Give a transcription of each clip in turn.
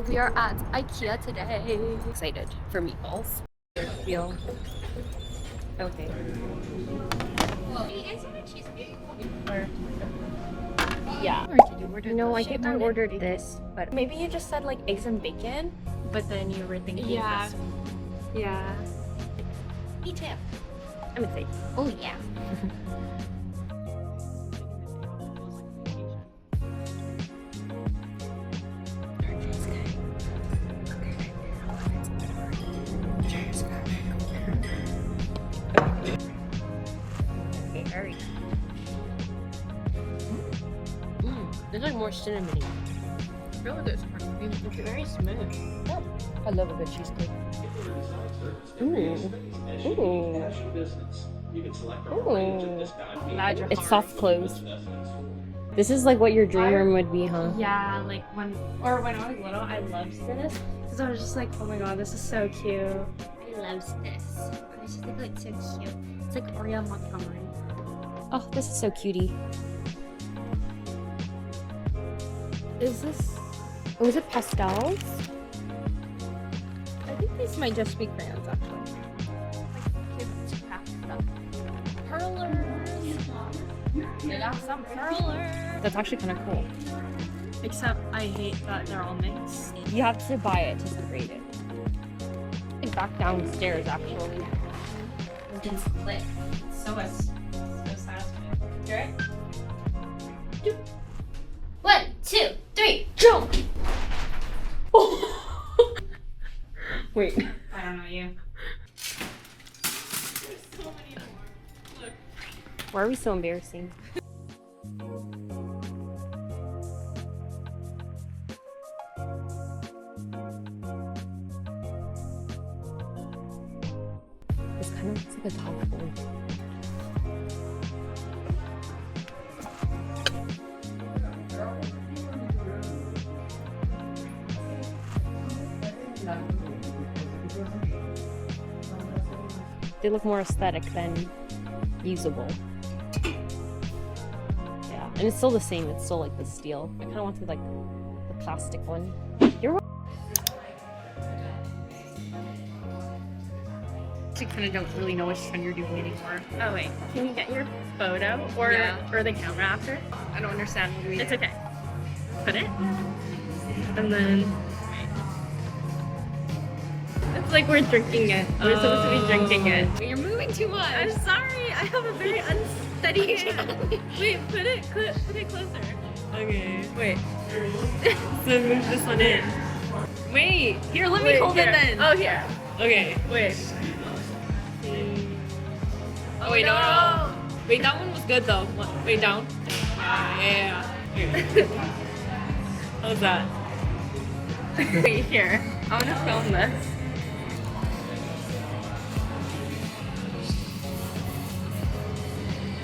We are at IKEA today. Excited for meatballs. Feel okay. Yeah. No, I think I ordered this, but maybe you just said like eggs and bacon, but then you were thinking this. Yeah. Me too. I'm excited. Oh yeah. Okay, hurry. There's like more cinnamony. Really good. It's very smooth. I love a good cheesecake. Ooh. Ooh. Ooh. It's soft close. This is like what your dream room would be, huh? Yeah, like when I was little, I loved this because I was just like, oh my god, this is so cute. I loved this. I just think it's so cute. It's like Oreo Montgomery. Oh, this is so cutie. Is this... Oh, is it pastels? I think these might just be crayons, actually. Like craft stuff. Perlers. They got some perlers. That's actually kind of cool. Except I hate that they're all mixed. You have to buy it to separate it. Like back downstairs, actually. You can split. So satisfying. You ready? 1, 2, 3, jump! Wait. I don't know you. Why are we so embarrassing? This kind of looks like a dog bowl. They look more aesthetic than usable. Yeah, and it's still the same. It's still like the steel. I kind of wanted like the plastic one. You're I kind of don't really know which one you're doing anymore. Oh wait, can you get your photo or the camera after? I don't understand what we do. It's okay. Put it, and then it's like we're drinking it. We're supposed to be drinking it. You're moving too much. I'm sorry. I have a very unsteady hand. Wait, put it closer. Okay. Wait. So move this one in. Wait, here, let me hold it then. Oh, here. Okay. Wait. Oh wait, no. Wait, that one was good though. Wait, down. Yeah. How's that? Wait, here. I want to film this.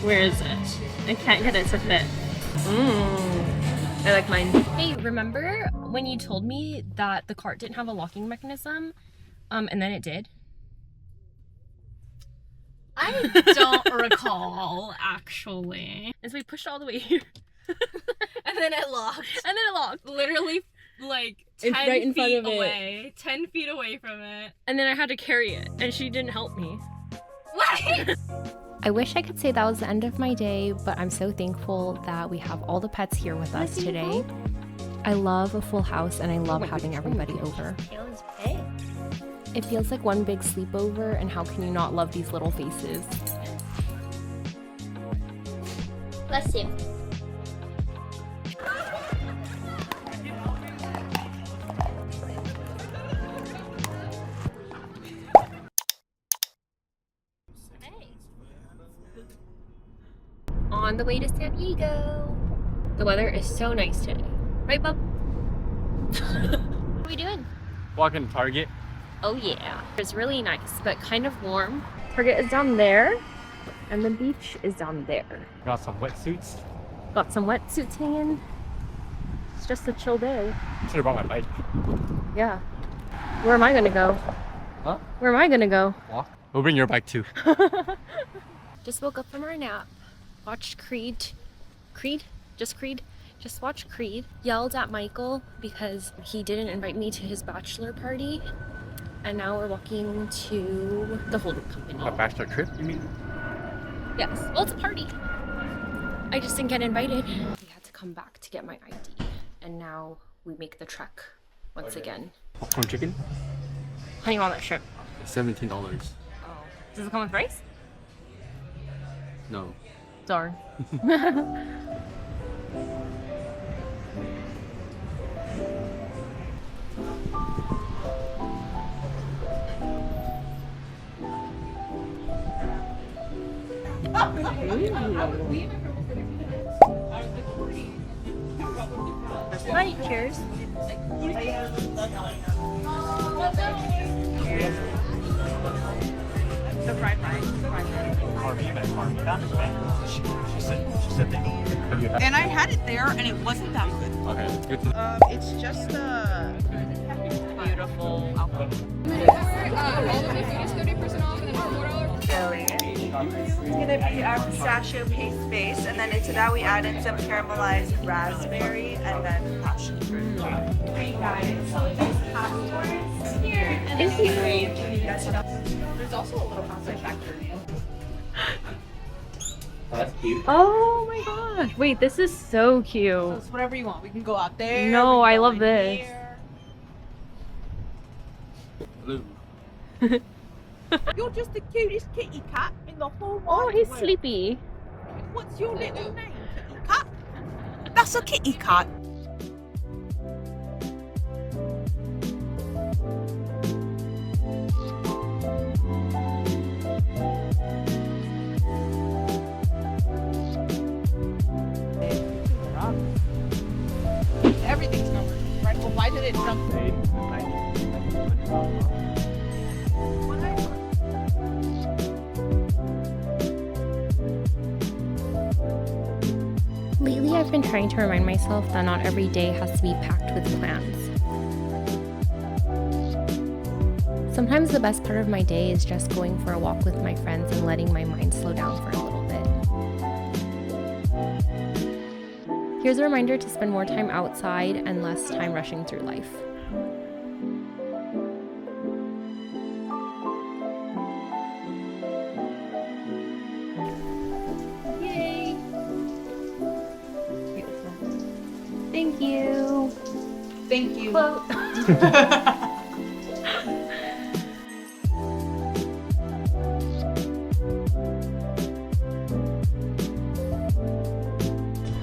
Where is it? I can't get it to fit. I like mine. Hey, remember when you told me that the cart didn't have a locking mechanism, and then it did? I don't recall, actually. And so we pushed it all the way here. And then it locked. And then it locked. Literally, like, 10 right in front feet of it. away. 10 feet away from it. And then I had to carry it, and she didn't help me. What? I wish I could say that was the end of my day, but I'm so thankful that we have all the pets here with us today. I love a full house, and I love having everybody over. Kayla's pig. It feels like one big sleepover, and how can you not love these little faces? Bless you. On the way to San Diego. The weather is so nice today. Right, bub? What are we doing? Walking to Target. Oh yeah. It's really nice, but kind of warm. Target is down there, and the beach is down there. Got some wetsuits. Got some wetsuits hanging. It's just a chill day. Should have brought my bike. Yeah. Where am I gonna go? Huh? Where am I gonna go? Walk. We'll bring your bike too. Just woke up from our nap. Watched Creed. Just Creed. Just watched Creed. Yelled at Michael because he didn't invite me to his bachelor party. And now we're walking to the holding company. A bachelor trip, you mean? Yes. Well, it's a party. I just didn't get invited. We had to come back to get my ID. And now we make the trek once again. Popcorn chicken? How do you want that shrimp? $17. Oh. Does it come with rice? No. Darn. Right, cheers. The fried rice. She said they have you had And I had it there, and it wasn't that good. Okay. Good to It's just a Beautiful alcohol. It's gonna be our pistachio paste base, and then into that we add in some caramelized raspberry and then passion fruit. Hey guys, so there's passports here. Thank you. There's also a little outside factory. That's cute. Oh my gosh. Wait, this is so cute. So it's whatever you want. We can go out there. No, we can I go love in this. here. Blue. You're just the cutest kitty cat in the whole Oh, wide he's world. sleepy. What's your little name, kitty cat? That's a kitty cat. Everything's numbered, right? Well, why did it jump? Lately, I've been trying to remind myself that not every day has to be packed with plans. Sometimes the best part of my day is just going for a walk with my friends and letting my mind slow down for a little bit. Here's a reminder to spend more time outside and less time rushing through life. Yay! Thank you. Thank you.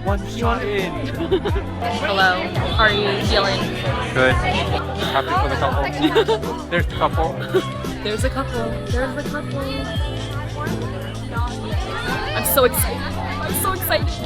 One shot in. Hello. How are you feeling? Good. Happy for the couple. There's the couple. There's a couple. There's a couple. I'm so excited. I'm so excited.